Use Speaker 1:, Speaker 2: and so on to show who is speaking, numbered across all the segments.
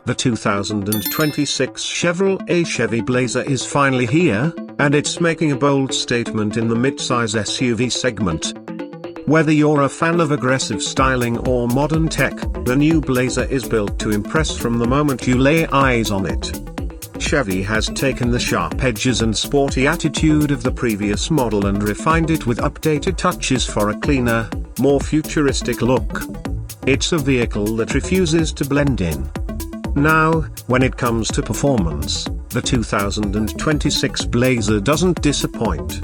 Speaker 1: The 2026 Chevrolet Chevy Blazer is finally here, and it's making a bold statement in the midsize SUV segment. Whether you're a fan of aggressive styling or modern tech, the new Blazer is built to impress from the moment you lay eyes on it. Chevy has taken the sharp edges and sporty attitude of the previous model and refined it with updated touches for a cleaner, more futuristic look. It's a vehicle that refuses to blend in. Now, when it comes to performance, the 2026 Blazer doesn't disappoint.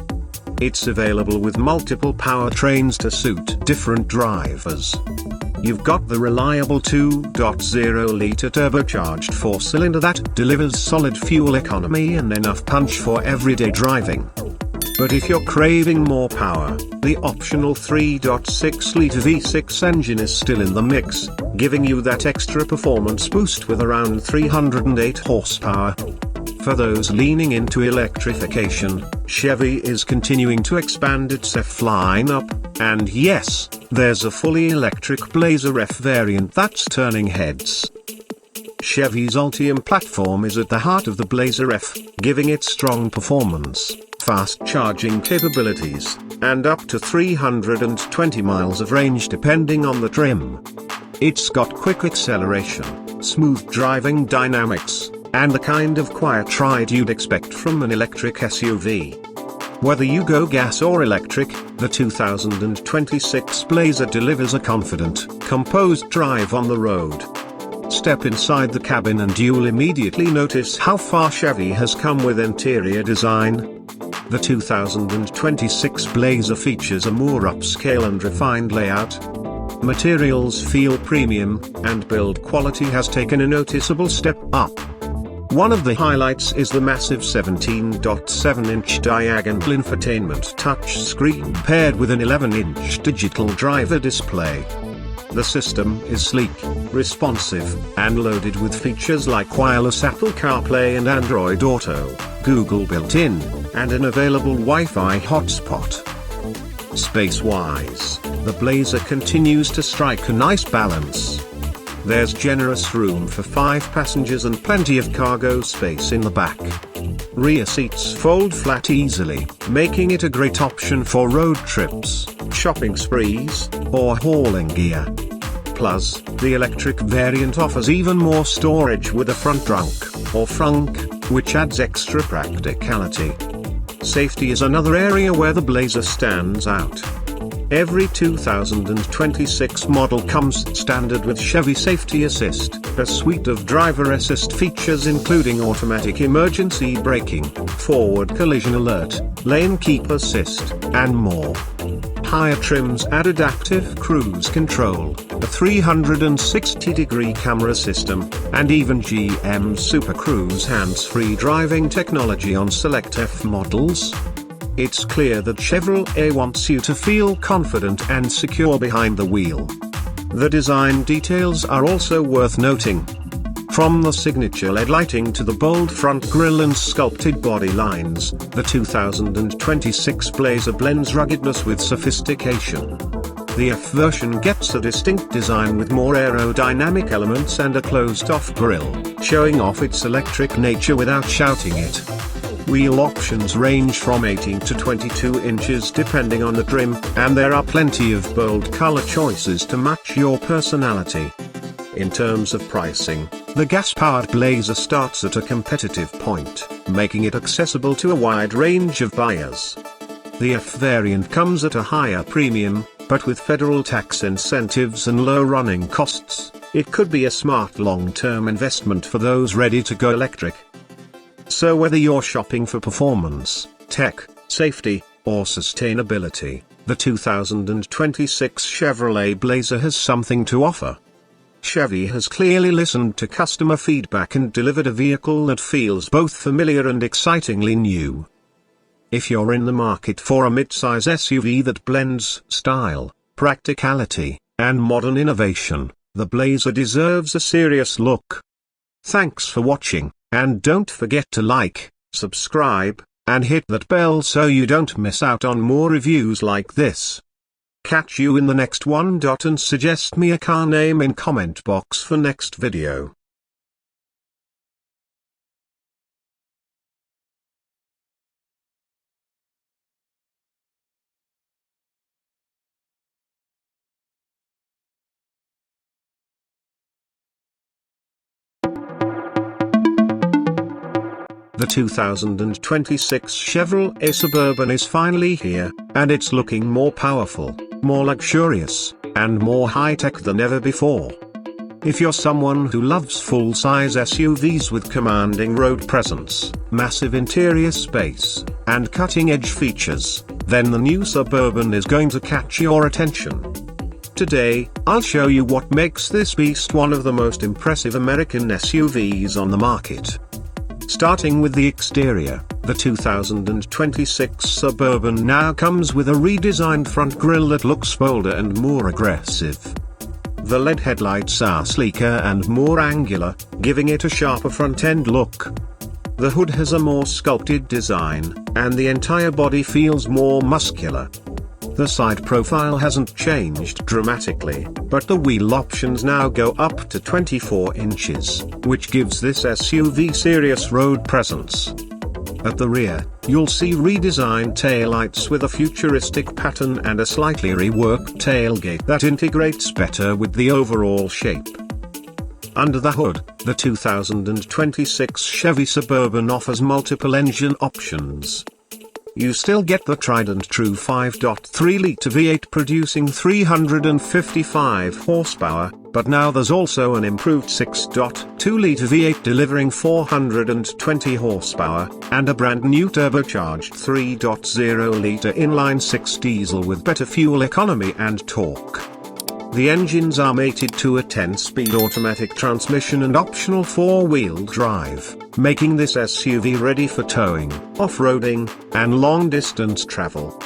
Speaker 1: It's available with multiple powertrains to suit different drivers. You've got the reliable 2.0-liter turbocharged 4-cylinder that delivers solid fuel economy and enough punch for everyday driving. But if you're craving more power, the optional 3.6-liter V6 engine is still in the mix, giving you that extra performance boost with around 308 horsepower. For those leaning into electrification, Chevy is continuing to expand its F lineup, and yes, there's a fully electric Blazer F variant that's turning heads. Chevy's Ultium platform is at the heart of the Blazer F, giving it strong performance, fast charging capabilities, and up to 320 miles of range depending on the trim. It's got quick acceleration, smooth driving dynamics, and the kind of quiet ride you'd expect from an electric SUV. Whether you go gas or electric, the 2026 Blazer delivers a confident, composed drive on the road. Step inside the cabin and you'll immediately notice how far Chevy has come with interior design. The 2026 Blazer features a more upscale and refined layout. Materials feel premium, and build quality has taken a noticeable step up. One of the highlights is the massive 17.7-inch diagonal infotainment touchscreen paired with an 11-inch digital driver display. The system is sleek, responsive, and loaded with features like wireless Apple CarPlay and Android Auto, Google built-in, and an available Wi-Fi hotspot. Space-wise, the Blazer continues to strike a nice balance. There's generous room for 5 passengers and plenty of cargo space in the back. Rear seats fold flat easily, making it a great option for road trips, shopping sprees, or hauling gear. Plus, the electric variant offers even more storage with a front trunk, or frunk, which adds extra practicality. Safety is another area where the Blazer stands out. Every 2026 model comes standard with Chevy Safety Assist, a suite of driver assist features including automatic emergency braking, forward collision alert, lane keep assist, and more. Higher trims add adaptive cruise control, a 360-degree camera system, and even GM Super Cruise hands-free driving technology on select F models. It's clear that Chevrolet wants you to feel confident and secure behind the wheel. The design details are also worth noting. From the signature LED lighting to the bold front grille and sculpted body lines, the 2026 Blazer blends ruggedness with sophistication. The F version gets a distinct design with more aerodynamic elements and a closed-off grille, showing off its electric nature without shouting it. Wheel options range from 18 to 22 inches depending on the trim, and there are plenty of bold color choices to match your personality. In terms of pricing, the gas-powered Blazer starts at a competitive point, making it accessible to a wide range of buyers. The F variant comes at a higher premium, but with federal tax incentives and low running costs, it could be a smart long-term investment for those ready to go electric. So whether you're shopping for performance, tech, safety, or sustainability, the 2026 Chevrolet Blazer has something to offer. Chevy has clearly listened to customer feedback and delivered a vehicle that feels both familiar and excitingly new. If you're in the market for a midsize SUV that blends style, practicality, and modern innovation, the Blazer deserves a serious look. Thanks for watching. And don't forget to like, subscribe, and hit that bell so you don't miss out on more reviews like this. Catch you in the next one. And suggest me a car name in comment box for next video. The 2026 Chevrolet Suburban is finally here, and it's looking more powerful, more luxurious, and more high-tech than ever before. If you're someone who loves full-size SUVs with commanding road presence, massive interior space, and cutting-edge features, then the new Suburban is going to catch your attention. Today, I'll show you what makes this beast one of the most impressive American SUVs on the market. Starting with the exterior, the 2026 Suburban now comes with a redesigned front grille that looks bolder and more aggressive. The LED headlights are sleeker and more angular, giving it a sharper front-end look. The hood has a more sculpted design, and the entire body feels more muscular. The side profile hasn't changed dramatically, but the wheel options now go up to 24 inches, which gives this SUV serious road presence. At the rear, you'll see redesigned taillights with a futuristic pattern and a slightly reworked tailgate that integrates better with the overall shape. Under the hood, the 2026 Chevy Suburban offers multiple engine options. You still get the tried and true 5.3-litre V8 producing 355 horsepower, but now there's also an improved 6.2-litre V8 delivering 420 horsepower, and a brand new turbocharged 3.0-litre inline-six diesel with better fuel economy and torque. The engines are mated to a 10-speed automatic transmission and optional 4-wheel drive, making this SUV ready for towing, off-roading, and long-distance travel.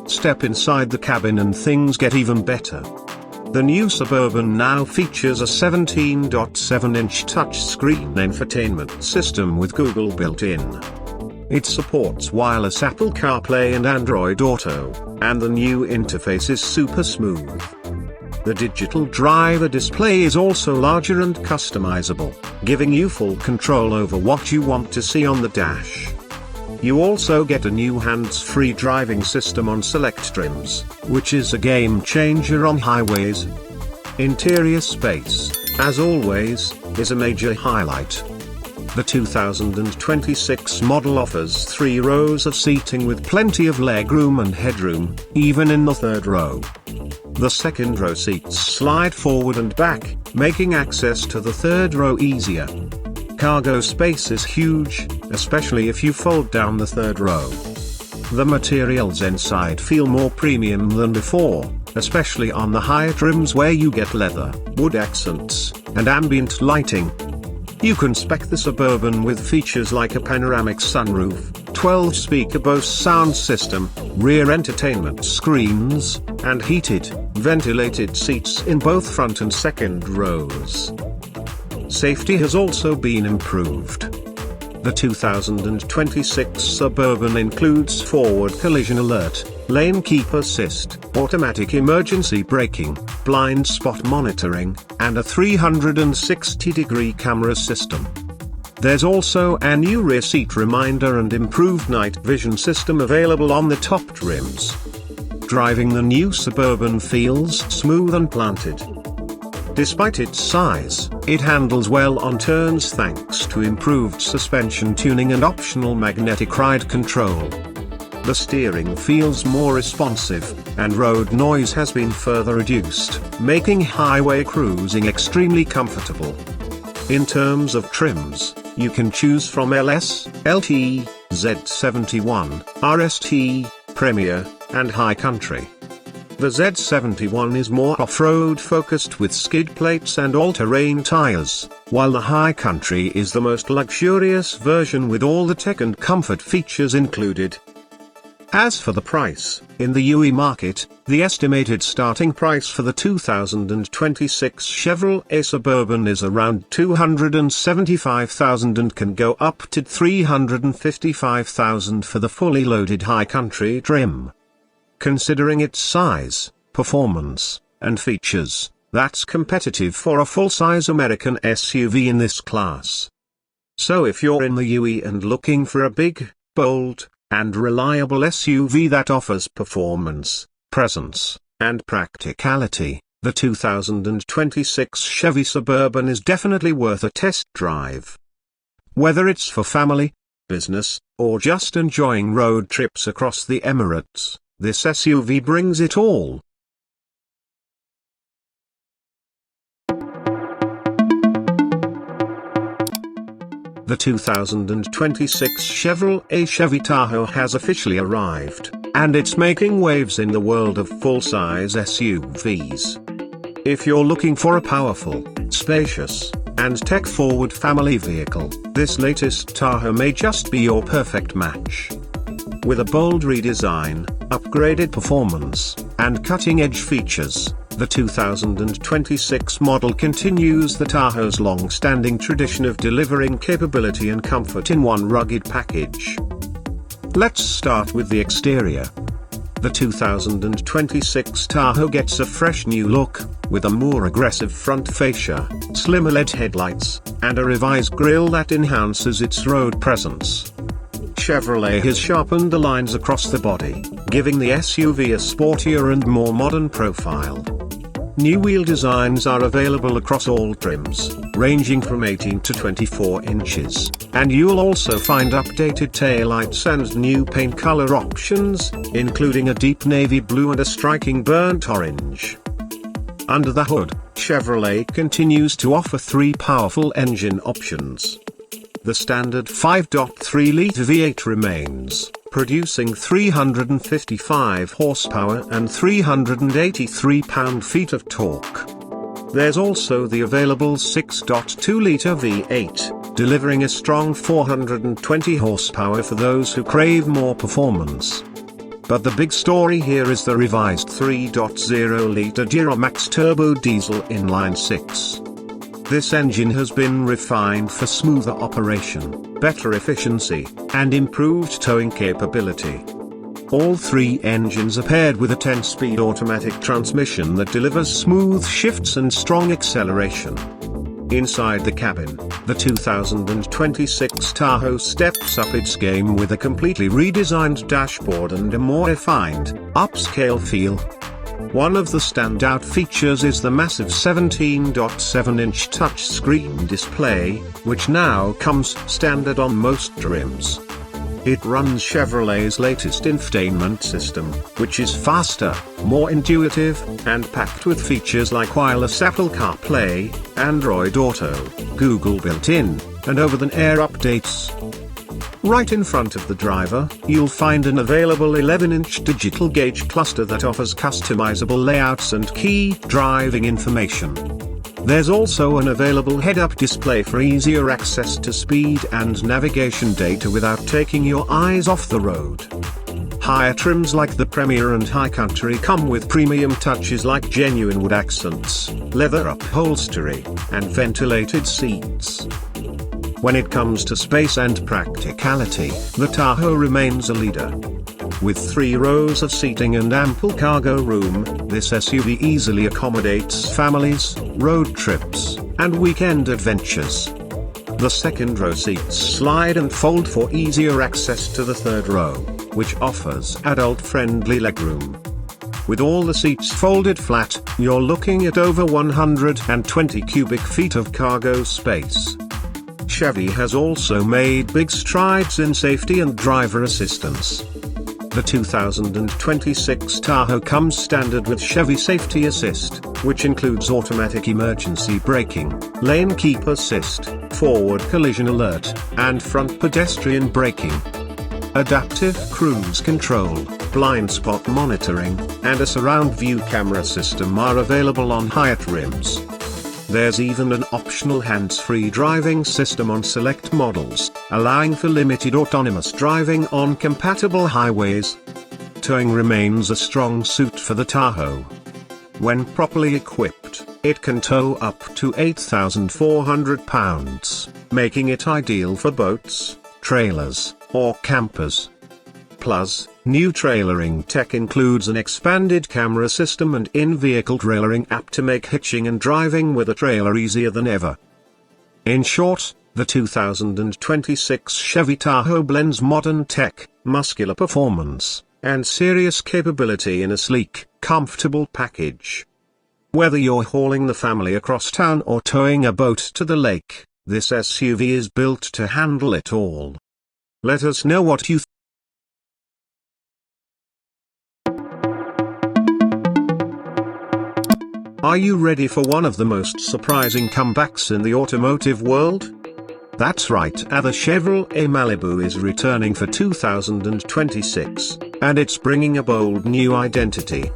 Speaker 1: Step inside the cabin and things get even better. The new Suburban now features a 17.7-inch touchscreen infotainment system with Google built in. It supports wireless Apple CarPlay and Android Auto, and the new interface is super smooth. The digital driver display is also larger and customizable, giving you full control over what you want to see on the dash. You also get a new hands-free driving system on select trims, which is a game changer on highways. Interior space, as always, is a major highlight. The 2026 model offers 3 rows of seating with plenty of legroom and headroom, even in the third row. The second row seats slide forward and back, making access to the third row easier. Cargo space is huge, especially if you fold down the third row. The materials inside feel more premium than before, especially on the higher trims where you get leather, wood accents, and ambient lighting. You can spec the Suburban with features like a panoramic sunroof, 12-speaker Bose sound system, rear entertainment screens, and heated, ventilated seats in both front and second rows. Safety has also been improved. The 2026 Suburban includes forward collision alert, lane keep assist, automatic emergency braking, blind spot monitoring, and a 360-degree camera system. There's also a new rear seat reminder and improved night vision system available on the top trims. Driving the new Suburban feels smooth and planted. Despite its size, it handles well on turns thanks to improved suspension tuning and optional magnetic ride control. The steering feels more responsive, and road noise has been further reduced, making highway cruising extremely comfortable. In terms of trims, you can choose from LS, LT, Z71, RST, Premier, and High Country. The Z71 is more off-road focused with skid plates and all-terrain tires, while the High Country is the most luxurious version with all the tech and comfort features included. As for the price, in the UE market, the estimated starting price for the 2026 Chevrolet Suburban is around $275,000 and can go up to $355,000 for the fully loaded High Country trim. Considering its size, performance, and features, that's competitive for a full-size American SUV in this class. So if you're in the UE and looking for a big, bold, and reliable SUV that offers performance, presence, and practicality, the 2026 Chevy Suburban is definitely worth a test drive. Whether it's for family, business, or just enjoying road trips across the Emirates, this SUV brings it all. The 2026 Chevrolet Chevy Tahoe has officially arrived, and it's making waves in the world of full-size SUVs. If you're looking for a powerful, spacious, and tech-forward family vehicle, this latest Tahoe may just be your perfect match. With a bold redesign, upgraded performance, and cutting-edge features, the 2026 model continues the Tahoe's long-standing tradition of delivering capability and comfort in one rugged package. Let's start with the exterior. The 2026 Tahoe gets a fresh new look, with a more aggressive front fascia, slimmer LED headlights, and a revised grille that enhances its road presence. Chevrolet has sharpened the lines across the body, giving the SUV a sportier and more modern profile. New wheel designs are available across all trims, ranging from 18 to 24 inches, and you'll also find updated taillights and new paint color options, including a deep navy blue and a striking burnt orange. Under the hood, Chevrolet continues to offer three powerful engine options. The standard 5.3-liter V8 remains, producing 355 horsepower and 383 pound-feet of torque. There's also the available 6.2-liter V8, delivering a strong 420 horsepower for those who crave more performance. But the big story here is the revised 3.0-liter Duramax turbo diesel inline-six. This engine has been refined for smoother operation, better efficiency, and improved towing capability. All three engines are paired with a 10-speed automatic transmission that delivers smooth shifts and strong acceleration. Inside the cabin, the 2026 Tahoe steps up its game with a completely redesigned dashboard and a more refined, upscale feel. One of the standout features is the massive 17.7-inch touchscreen display, which now comes standard on most trims. It runs Chevrolet's latest infotainment system, which is faster, more intuitive, and packed with features like wireless Apple CarPlay, Android Auto, Google built-in, and over-the-air updates. Right in front of the driver, you'll find an available 11-inch digital gauge cluster that offers customizable layouts and key driving information. There's also an available head-up display for easier access to speed and navigation data without taking your eyes off the road. Higher trims like the Premier and High Country come with premium touches like genuine wood accents, leather upholstery, and ventilated seats. When it comes to space and practicality, the Tahoe remains a leader. With 3 rows of seating and ample cargo room, this SUV easily accommodates families, road trips, and weekend adventures. The second row seats slide and fold for easier access to the third row, which offers adult-friendly legroom. With all the seats folded flat, you're looking at over 120 cubic feet of cargo space. Chevy has also made big strides in safety and driver assistance. The 2026 Tahoe comes standard with Chevy Safety Assist, which includes automatic emergency braking, lane keep assist, forward collision alert, and front pedestrian braking. Adaptive cruise control, blind spot monitoring, and a surround view camera system are available on higher trims. There's even an optional hands-free driving system on select models, allowing for limited autonomous driving on compatible highways. Towing remains a strong suit for the Tahoe. When properly equipped, it can tow up to 8,400 pounds, making it ideal for boats, trailers, or campers. Plus, new trailering tech includes an expanded camera system and in-vehicle trailering app to make hitching and driving with a trailer easier than ever. In short, the 2026 Chevy Tahoe blends modern tech, muscular performance, and serious capability in a sleek, comfortable package. Whether you're hauling the family across town or towing a boat to the lake, this SUV is built to handle it all. Let us know what you think. Are you ready for one of the most surprising comebacks in the automotive world? That's right, the Chevrolet Malibu is returning for 2026, and it's bringing a bold new identity.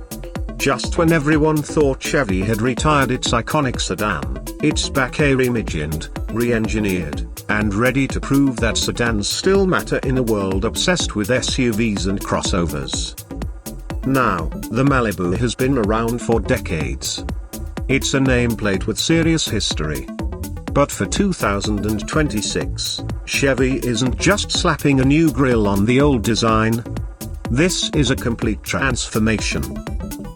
Speaker 1: Just when everyone thought Chevy had retired its iconic sedan, it's back reimagined, re-engineered, and ready to prove that sedans still matter in a world obsessed with SUVs and crossovers. Now, the Malibu has been around for decades. It's a nameplate with serious history. But for 2026, Chevy isn't just slapping a new grille on the old design. This is a complete transformation.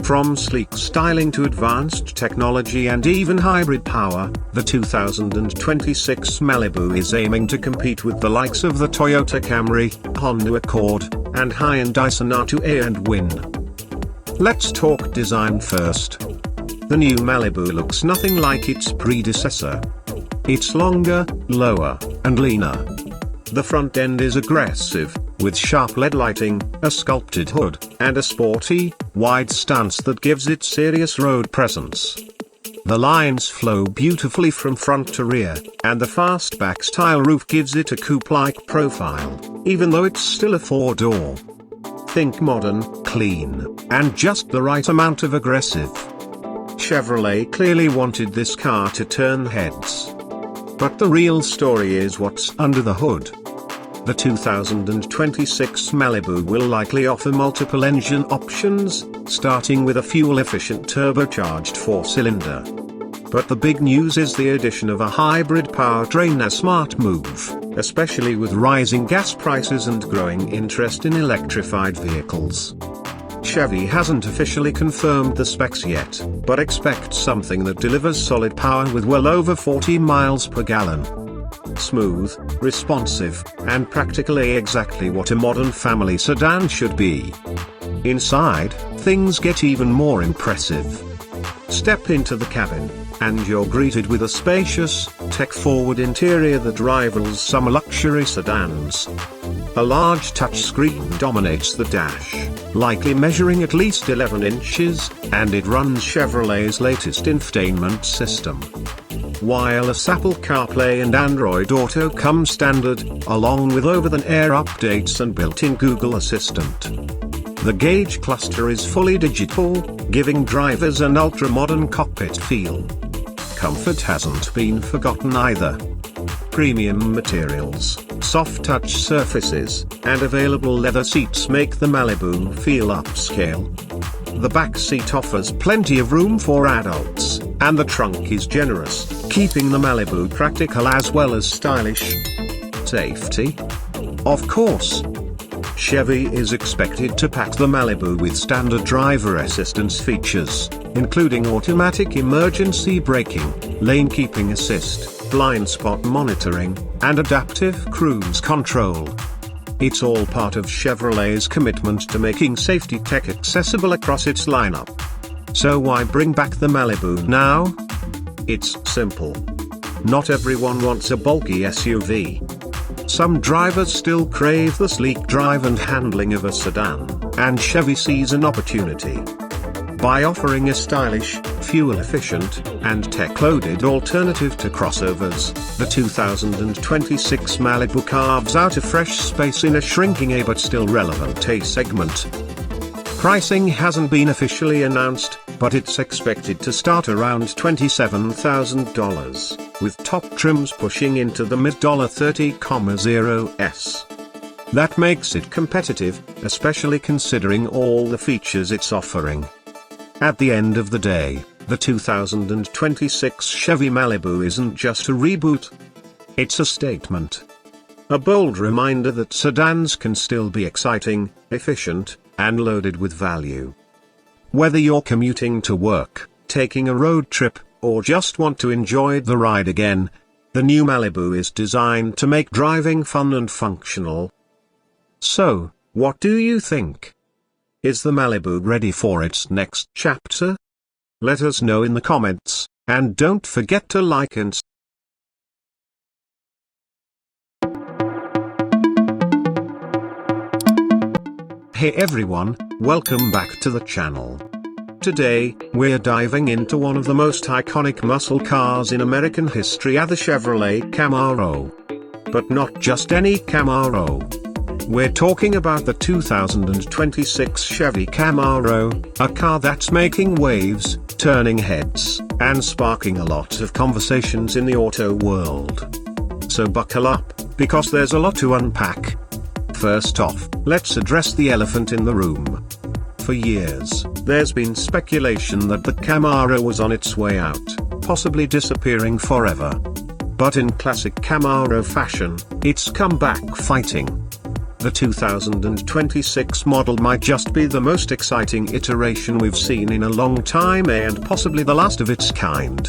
Speaker 1: From sleek styling to advanced technology and even hybrid power, the 2026 Malibu is aiming to compete with the likes of the Toyota Camry, Honda Accord, and Hyundai Sonata and win. Let's talk design first. The new Malibu looks nothing like its predecessor. It's longer, lower, and leaner. The front end is aggressive, with sharp LED lighting, a sculpted hood, and a sporty, wide stance that gives it serious road presence. The lines flow beautifully from front to rear, and the fastback-style roof gives it a coupe-like profile, even though it's still a four-door. Think modern, clean, and just the right amount of aggressive. Chevrolet clearly wanted this car to turn heads. But the real story is what's under the hood. The 2026 Malibu will likely offer multiple engine options, starting with a fuel-efficient turbocharged 4-cylinder. But the big news is the addition of a hybrid powertrain, a smart move, especially with rising gas prices and growing interest in electrified vehicles. Chevy hasn't officially confirmed the specs yet, but expect something that delivers solid power with well over 40 miles per gallon. Smooth, responsive, and practically exactly what a modern family sedan should be. Inside, things get even more impressive. Step into the cabin, and you're greeted with a spacious, tech-forward interior that rivals some luxury sedans. A large touchscreen dominates the dash, likely measuring at least 11 inches, and it runs Chevrolet's latest infotainment system. Wireless Apple CarPlay and Android Auto come standard, along with over-the-air updates and built-in Google Assistant. The gauge cluster is fully digital, giving drivers an ultra-modern cockpit feel. Comfort hasn't been forgotten either. Premium materials, soft touch surfaces, and available leather seats make the Malibu feel upscale. The back seat offers plenty of room for adults, and the trunk is generous, keeping the Malibu practical as well as stylish. Safety? Of course. Chevy is expected to pack the Malibu with standard driver assistance features, including automatic emergency braking, lane keeping assist, blind spot monitoring, and adaptive cruise control. It's all part of Chevrolet's commitment to making safety tech accessible across its lineup. So why bring back the Malibu now? It's simple. Not everyone wants a bulky SUV. Some drivers still crave the sleek drive and handling of a sedan, and Chevy sees an opportunity. By offering a stylish, fuel-efficient, and tech-loaded alternative to crossovers, the 2026 Malibu carves out a fresh space in a shrinking but still relevant A segment. Pricing hasn't been officially announced, but it's expected to start around $27,000, with top trims pushing into the mid-$30,000s. That makes it competitive, especially considering all the features it's offering. At the end of the day, the 2026 Chevy Malibu isn't just a reboot. It's a statement. A bold reminder that sedans can still be exciting, efficient, and loaded with value. Whether you're commuting to work, taking a road trip, or just want to enjoy the ride again, the new Malibu is designed to make driving fun and functional. So, what do you think? Is the Malibu ready for its next chapter? Let us know in the comments, and don't forget to like and Hey everyone, welcome back to the channel. Today, we're diving into one of the most iconic muscle cars in American history, the Chevrolet Camaro. But not just any Camaro. We're talking about the 2026 Chevy Camaro, a car that's making waves, turning heads, and sparking a lot of conversations in the auto world. So buckle up, because there's a lot to unpack. First off, let's address the elephant in the room. For years, there's been speculation that the Camaro was on its way out, possibly disappearing forever. But in classic Camaro fashion, it's come back fighting. The 2026 model might just be the most exciting iteration we've seen in a long time and possibly the last of its kind.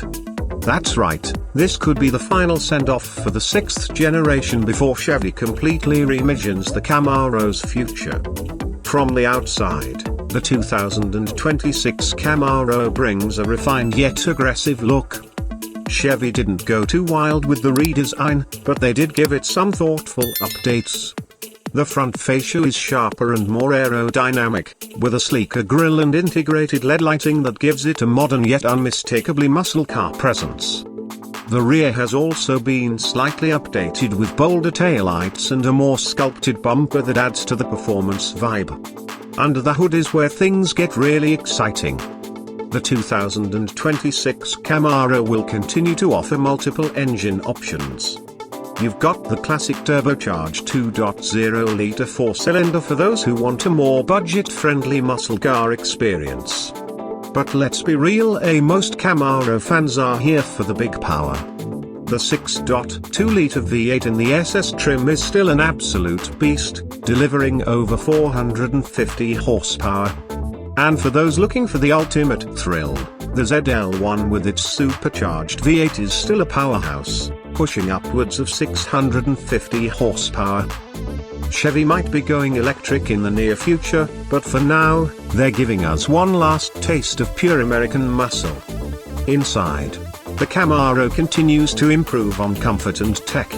Speaker 1: That's right, this could be the final send-off for the 6th generation before Chevy completely reimagines the Camaro's future. From the outside, the 2026 Camaro brings a refined yet aggressive look. Chevy didn't go too wild with the redesign, but they did give it some thoughtful updates. The front fascia is sharper and more aerodynamic, with a sleeker grille and integrated LED lighting that gives it a modern yet unmistakably muscle car presence. The rear has also been slightly updated with bolder taillights and a more sculpted bumper that adds to the performance vibe. Under the hood is where things get really exciting. The 2026 Camaro will continue to offer multiple engine options. You've got the classic turbocharged 2.0-liter 4-cylinder for those who want a more budget-friendly muscle car experience. But let's be real, most Camaro fans are here for the big power. The 6.2-liter V8 in the SS trim is still an absolute beast, delivering over 450 horsepower. And for those looking for the ultimate thrill, the ZL1 with its supercharged V8 is still a powerhouse, pushing upwards of 650 horsepower. Chevy might be going electric in the near future, but for now, they're giving us one last taste of pure American muscle. Inside, the Camaro continues to improve on comfort and tech.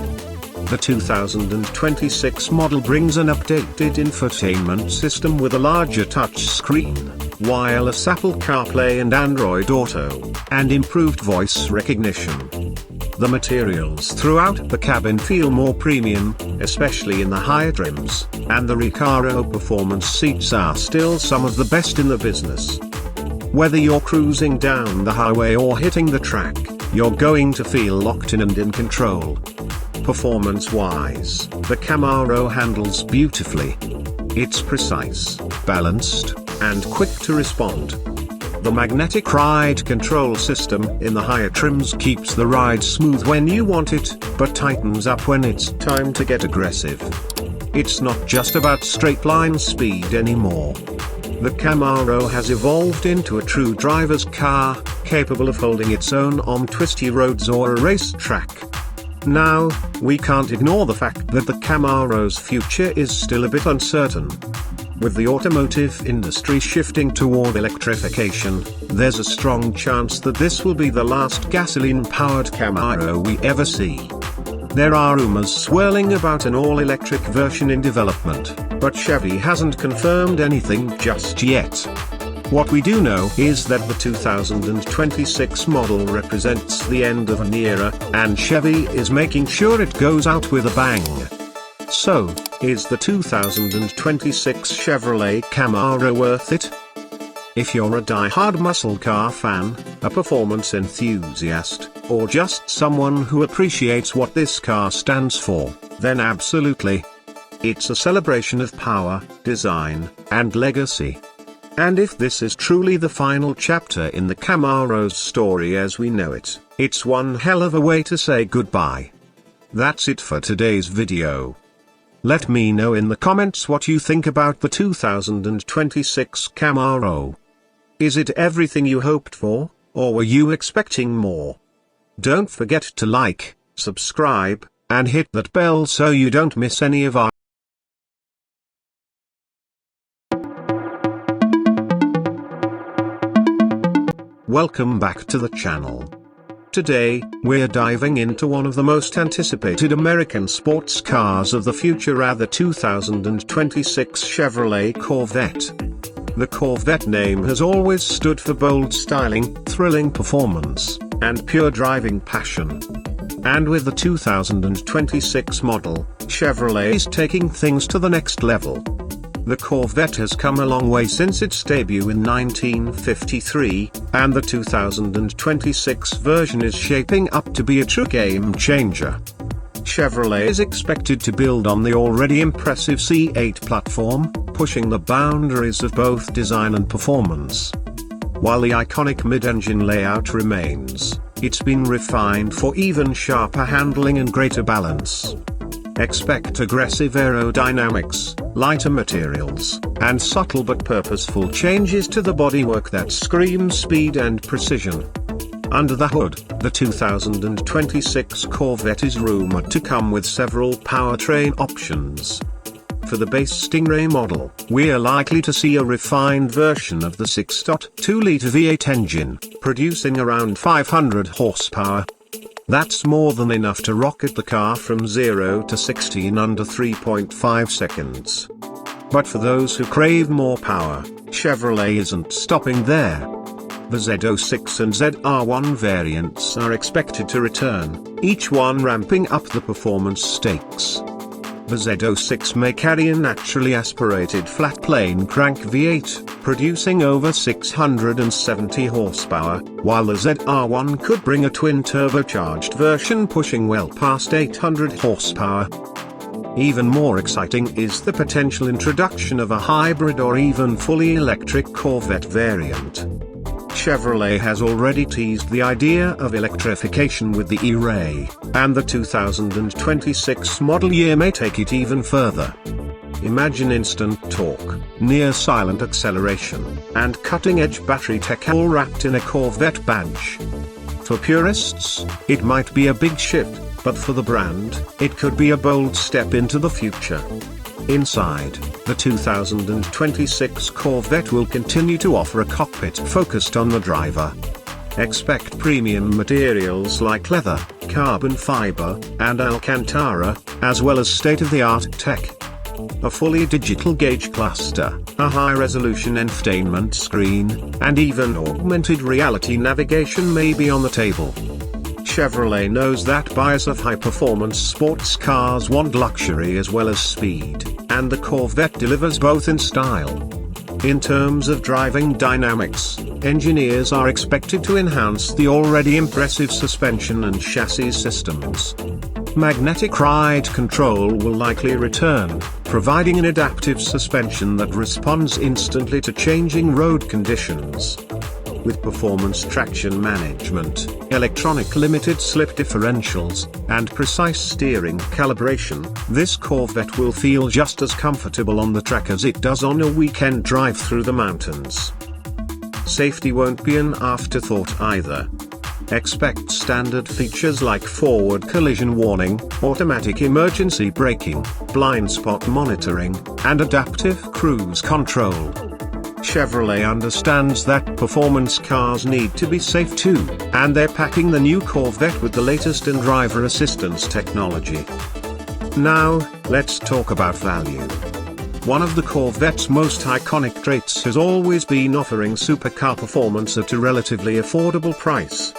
Speaker 1: The 2026 model brings an updated infotainment system with a larger touchscreen, wireless Apple CarPlay and Android Auto, and improved voice recognition. The materials throughout the cabin feel more premium, especially in the higher trims, and the Recaro performance seats are still some of the best in the business. Whether you're cruising down the highway or hitting the track, you're going to feel locked in and in control. Performance-wise, the Camaro handles beautifully. It's precise, balanced, and quick to respond. The magnetic ride control system in the higher trims keeps the ride smooth when you want it, but tightens up when it's time to get aggressive. It's not just about straight-line speed anymore. The Camaro has evolved into a true driver's car, capable of holding its own on twisty roads or a racetrack. Now, we can't ignore the fact that the Camaro's future is still a bit uncertain. With the automotive industry shifting toward electrification, there's a strong chance that this will be the last gasoline-powered Camaro we ever see. There are rumors swirling about an all-electric version in development, but Chevy hasn't confirmed anything just yet. What we do know is that the 2026 model represents the end of an era, and Chevy is making sure it goes out with a bang. So, is the 2026 Chevrolet Camaro worth it? If you're a die-hard muscle car fan, a performance enthusiast, or just someone who appreciates what this car stands for, then absolutely. It's a celebration of power, design, and legacy. And if this is truly the final chapter in the Camaro's story as we know it, it's one hell of a way to say goodbye. That's it for today's video. Let me know in the comments what you think about the 2026 Camaro. Is it everything you hoped for, or were you expecting more? Don't forget to like, subscribe, and hit that bell so you don't miss any of our Welcome back to the channel. Today, we're diving into one of the most anticipated American sports cars of the future, the 2026 Chevrolet Corvette. The Corvette name has always stood for bold styling, thrilling performance, and pure driving passion. And with the 2026 model, Chevrolet is taking things to the next level. The Corvette has come a long way since its debut in 1953, and the 2026 version is shaping up to be a true game changer. Chevrolet is expected to build on the already impressive C8 platform, pushing the boundaries of both design and performance. While the iconic mid-engine layout remains, it's been refined for even sharper handling and greater balance. Expect aggressive aerodynamics, lighter materials, and subtle but purposeful changes to the bodywork that scream speed and precision. Under the hood, the 2026 Corvette is rumored to come with several powertrain options. For the base Stingray model, we're likely to see a refined version of the 6.2-liter V8 engine, producing around 500 horsepower. That's more than enough to rocket the car from 0 to 60 in under 3.5 seconds. But for those who crave more power, Chevrolet isn't stopping there. The Z06 and ZR1 variants are expected to return, each one ramping up the performance stakes. The Z06 may carry a naturally aspirated flat-plane crank V8, producing over 670 horsepower, while the ZR1 could bring a twin-turbocharged version pushing well past 800 horsepower. Even more exciting is the potential introduction of a hybrid or even fully electric Corvette variant. Chevrolet has already teased the idea of electrification with the E-Ray, and the 2026 model year may take it even further. Imagine instant torque, near-silent acceleration, and cutting-edge battery tech all wrapped in a Corvette badge. For purists, it might be a big shift, but for the brand, it could be a bold step into the future. Inside, the 2026 Corvette will continue to offer a cockpit focused on the driver. Expect premium materials like leather, carbon fiber, and Alcantara, as well as state-of-the-art tech. A fully digital gauge cluster, a high-resolution infotainment screen, and even augmented reality navigation may be on the table. Chevrolet knows that buyers of high-performance sports cars want luxury as well as speed, and the Corvette delivers both in style. In terms of driving dynamics, engineers are expected to enhance the already impressive suspension and chassis systems. Magnetic ride control will likely return, providing an adaptive suspension that responds instantly to changing road conditions. With performance traction management, electronic limited slip differentials, and precise steering calibration, this Corvette will feel just as comfortable on the track as it does on a weekend drive through the mountains. Safety won't be an afterthought either. Expect standard features like forward collision warning, automatic emergency braking, blind spot monitoring, and adaptive cruise control. Chevrolet understands that performance cars need to be safe too, and they're packing the new Corvette with the latest in driver assistance technology. Now, let's talk about value. One of the Corvette's most iconic traits has always been offering supercar performance at a relatively affordable price.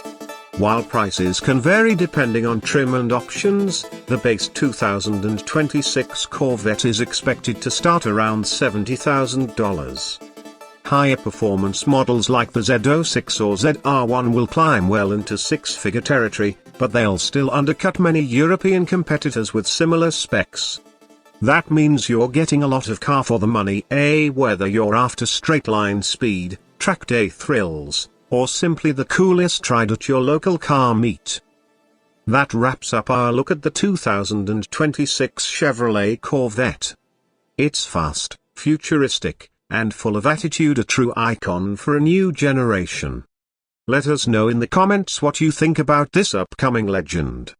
Speaker 1: While prices can vary depending on trim and options, the base 2026 Corvette is expected to start around $70,000. Higher performance models like the Z06 or ZR1 will climb well into six-figure territory, but they'll still undercut many European competitors with similar specs. That means you're getting a lot of car for the money, whether you're after straight-line speed, track day thrills, or simply the coolest ride at your local car meet. That wraps up our look at the 2026 Chevrolet Corvette. It's fast, futuristic, and full of attitude, a true icon for a new generation. Let us know in the comments what you think about this upcoming legend.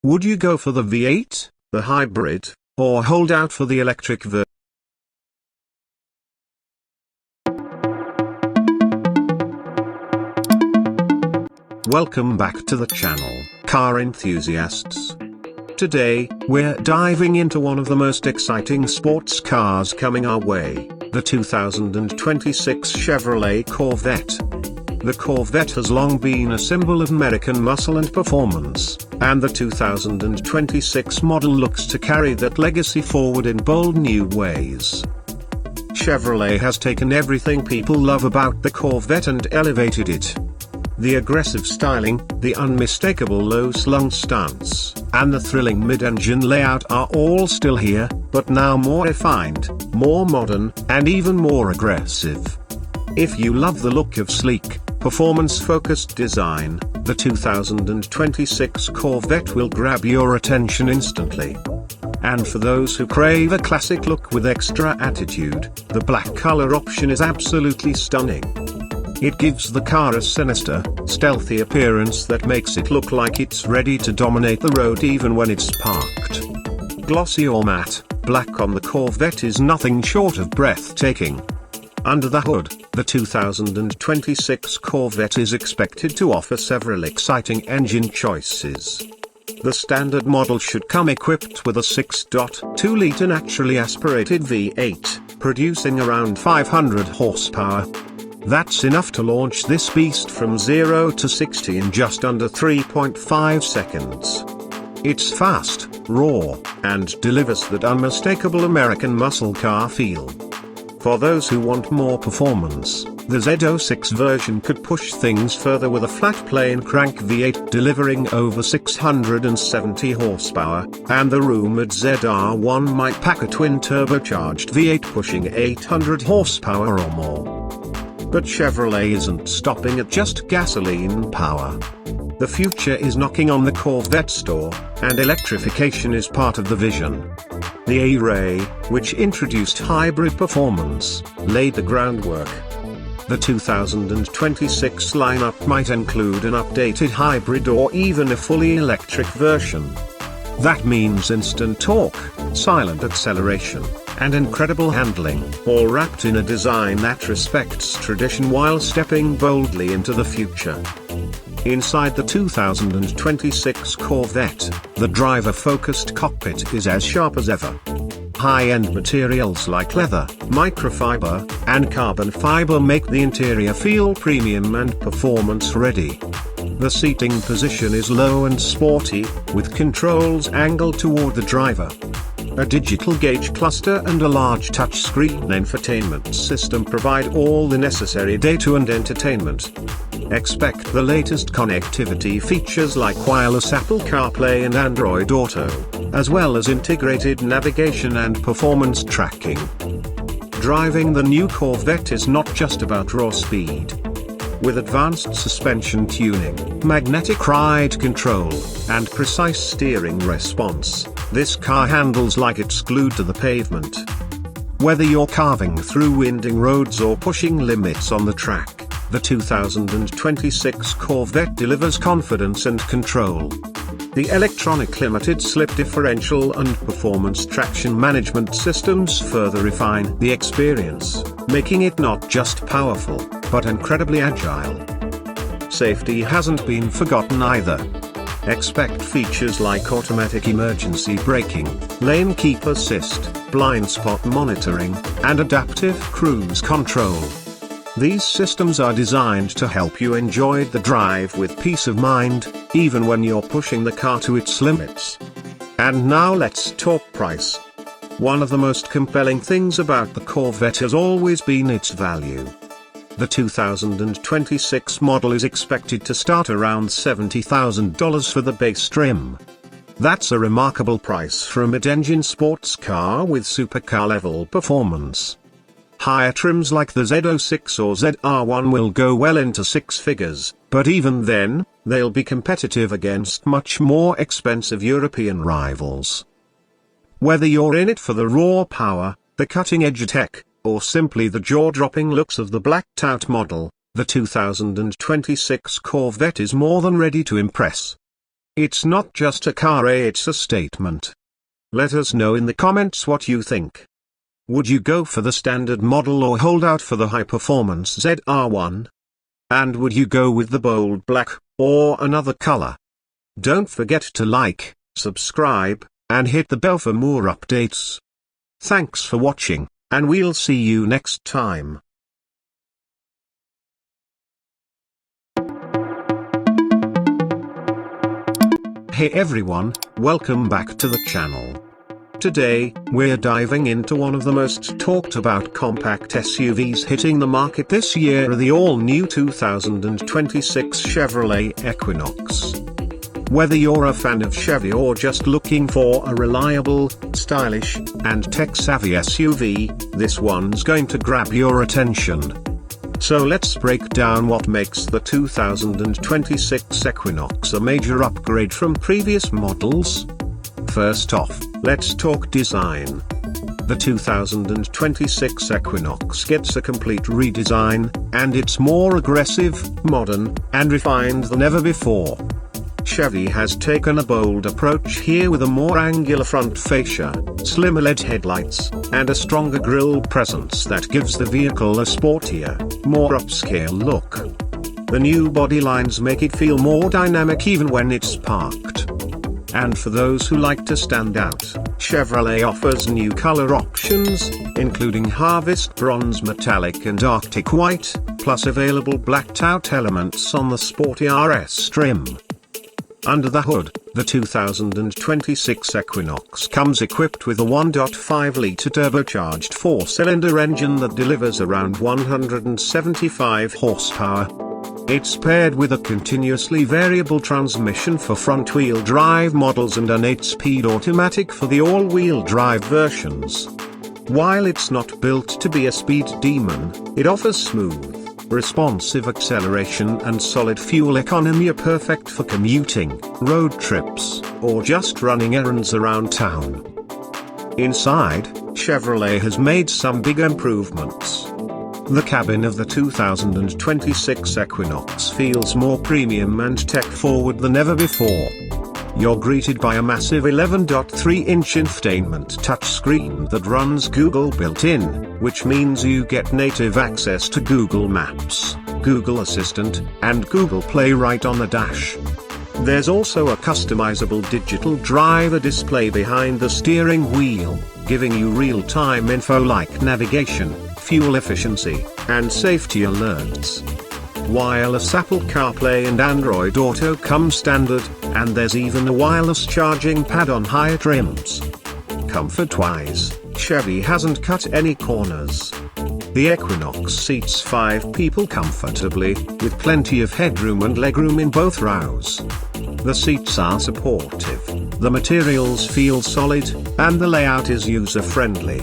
Speaker 1: Would you go for the V8, the hybrid, or hold out for the electric version? welcome back to the channel, car enthusiasts. Today, we're diving into one of the most exciting sports cars coming our way, the 2026 Chevrolet Corvette. The Corvette has long been a symbol of American muscle and performance, and the 2026 model looks to carry that legacy forward in bold new ways. Chevrolet has taken everything people love about the Corvette and elevated it. The aggressive styling, the unmistakable low-slung stance, and the thrilling mid-engine layout are all still here, but now more refined, more modern, and even more aggressive. If you love the look of sleek, performance-focused design, the 2026 Corvette will grab your attention instantly. And for those who crave a classic look with extra attitude, the black color option is absolutely stunning. It gives the car a sinister, stealthy appearance that makes it look like it's ready to dominate the road even when it's parked. Glossy or matte, black on the Corvette is nothing short of breathtaking. Under the hood, the 2026 Corvette is expected to offer several exciting engine choices. The standard model should come equipped with a 6.2-liter naturally aspirated V8, producing around 500 horsepower. That's enough to launch this beast from 0 to 60 in just under 3.5 seconds. It's fast, raw, and delivers that unmistakable American muscle car feel. For those who want more performance, the Z06 version could push things further with a flat plane crank V8 delivering over 670 horsepower, and the rumored ZR1 might pack a twin turbocharged V8 pushing 800 horsepower or more. But Chevrolet isn't stopping at just gasoline power. The future is knocking on the Corvette door, and electrification is part of the vision. The A-Ray, which introduced hybrid performance, laid the groundwork. The 2026 lineup might include an updated hybrid or even a fully electric version. That means instant torque, silent acceleration, and incredible handling, all wrapped in a design that respects tradition while stepping boldly into the future. Inside the 2026 Corvette, the driver-focused cockpit is as sharp as ever. High-end materials like leather, microfiber, and carbon fiber make the interior feel premium and performance-ready. The seating position is low and sporty, with controls angled toward the driver. A digital gauge cluster and a large touchscreen infotainment system provide all the necessary data and entertainment. Expect the latest connectivity features like wireless Apple CarPlay and Android Auto, as well as integrated navigation and performance tracking. Driving the new Corvette is not just about raw speed. With advanced suspension tuning, magnetic ride control, and precise steering response, this car handles like it's glued to the pavement. Whether you're carving through winding roads or pushing limits on the track, the 2026 Corvette delivers confidence and control. The electronic limited slip differential and performance traction management systems further refine the experience, making it not just powerful, but incredibly agile. Safety hasn't been forgotten either. Expect features like automatic emergency braking, lane keep assist, blind spot monitoring, and adaptive cruise control. These systems are designed to help you enjoy the drive with peace of mind, even when you're pushing the car to its limits. And now let's talk price. One of the most compelling things about the Corvette has always been its value. The 2026 model is expected to start around $70,000 for the base trim. That's a remarkable price for a mid-engine sports car with supercar-level performance. Higher trims like the Z06 or ZR1 will go well into six figures, but even then, they'll be competitive against much more expensive European rivals. Whether you're in it for the raw power, the cutting-edge tech, or simply the jaw-dropping looks of the blacked-out model, the 2026 Corvette is more than ready to impress. It's not just a car, it's a statement. Let us know in the comments what you think. Would you go for the standard model or hold out for the high-performance ZR1? And would you go with the bold black, or another color. Don't forget to like, subscribe, and hit the bell for more updates. Thanks for watching, and we'll see you next time. Hey everyone, welcome back to the channel. Today, we're diving into one of the most talked about compact SUVs hitting the market this year, the all-new 2026 Chevrolet Equinox. Whether you're a fan of Chevy or just looking for a reliable, stylish, and tech-savvy SUV, this one's going to grab your attention. So let's break down what makes the 2026 Equinox a major upgrade from previous models. First off, let's talk design. The 2026 Equinox gets a complete redesign, and it's more aggressive, modern, and refined than ever before. Chevy has taken a bold approach here with a more angular front fascia, slimmer LED headlights, and a stronger grille presence that gives the vehicle a sportier, more upscale look. The new body lines make it feel more dynamic even when it's parked. And for those who like to stand out, Chevrolet offers new color options, including Harvest Bronze Metallic and Arctic White, plus available blacked-out elements on the sporty RS trim. Under the hood, the 2026 Equinox comes equipped with a 1.5-litre turbocharged 4-cylinder engine that delivers around 175 horsepower. It's paired with a continuously variable transmission for front-wheel drive models and an 8-speed automatic for the all-wheel drive versions. While it's not built to be a speed demon, it offers smooth, responsive acceleration and solid fuel economy, are perfect for commuting, road trips, or just running errands around town. Inside, Chevrolet has made some big improvements. The cabin of the 2026 Equinox feels more premium and tech-forward than ever before. You're greeted by a massive 11.3-inch infotainment touchscreen that runs Google built-in, which means you get native access to Google Maps, Google Assistant, and Google Play right on the dash. There's also a customizable digital driver display behind the steering wheel, giving you real-time info like navigation, fuel efficiency, and safety alerts. Wireless Apple CarPlay and Android Auto come standard, and there's even a wireless charging pad on higher trims. Comfort-wise, Chevy hasn't cut any corners. The Equinox seats 5 people comfortably, with plenty of headroom and legroom in both rows. The seats are supportive, the materials feel solid, and the layout is user-friendly.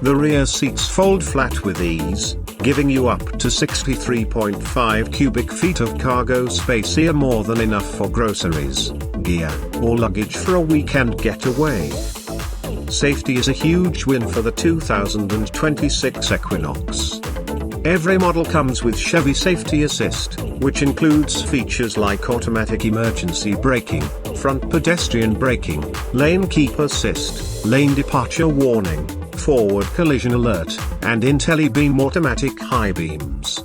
Speaker 1: The rear seats fold flat with ease, giving you up to 63.5 cubic feet of cargo space, here more than enough for groceries, gear, or luggage for a weekend getaway. Safety is a huge win for the 2026 Equinox. Every model comes with Chevy Safety Assist, which includes features like automatic emergency braking, front pedestrian braking, lane keep assist, lane departure warning, forward collision alert, and IntelliBeam automatic high beams.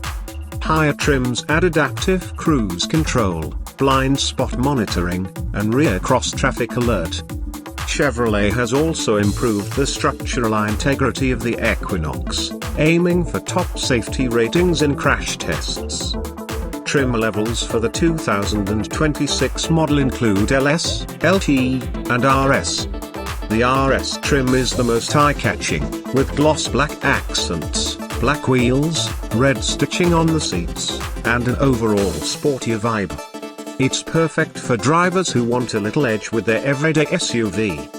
Speaker 1: Higher trims add adaptive cruise control, blind spot monitoring, and rear cross-traffic alert. Chevrolet has also improved the structural integrity of the Equinox, aiming for top safety ratings in crash tests. Trim levels for the 2026 model include LS, LT, and RS. The RS trim is the most eye-catching, with gloss black accents, black wheels, red stitching on the seats, and an overall sportier vibe. It's perfect for drivers who want a little edge with their everyday SUV.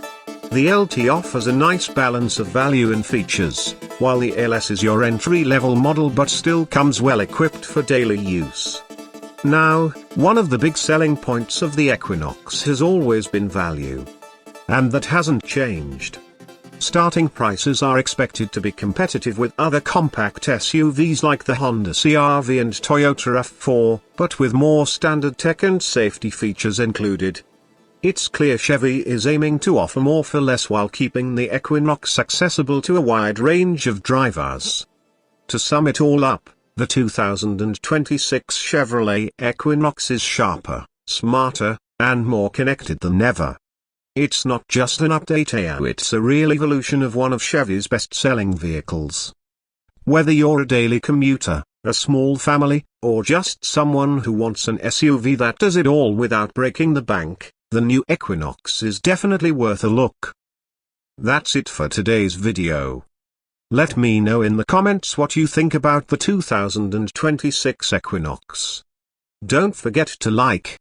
Speaker 1: The LT offers a nice balance of value and features, while the LS is your entry-level model but still comes well equipped for daily use. Now, one of the big selling points of the Equinox has always been value. And that hasn't changed. Starting prices are expected to be competitive with other compact SUVs like the Honda CR-V and Toyota RAV4, but with more standard tech and safety features included. It's clear Chevy is aiming to offer more for less while keeping the Equinox accessible to a wide range of drivers. To sum it all up, The 2026 Chevrolet Equinox is sharper, smarter, and more connected than ever. It's not just an update, it's a real evolution of one of Chevy's best-selling vehicles. Whether you're a daily commuter, a small family, or just someone who wants an SUV that does it all without breaking the bank, the new Equinox is definitely worth a look. That's it for today's video. Let me know in the comments what you think about the 2026 Equinox. Don't forget to like,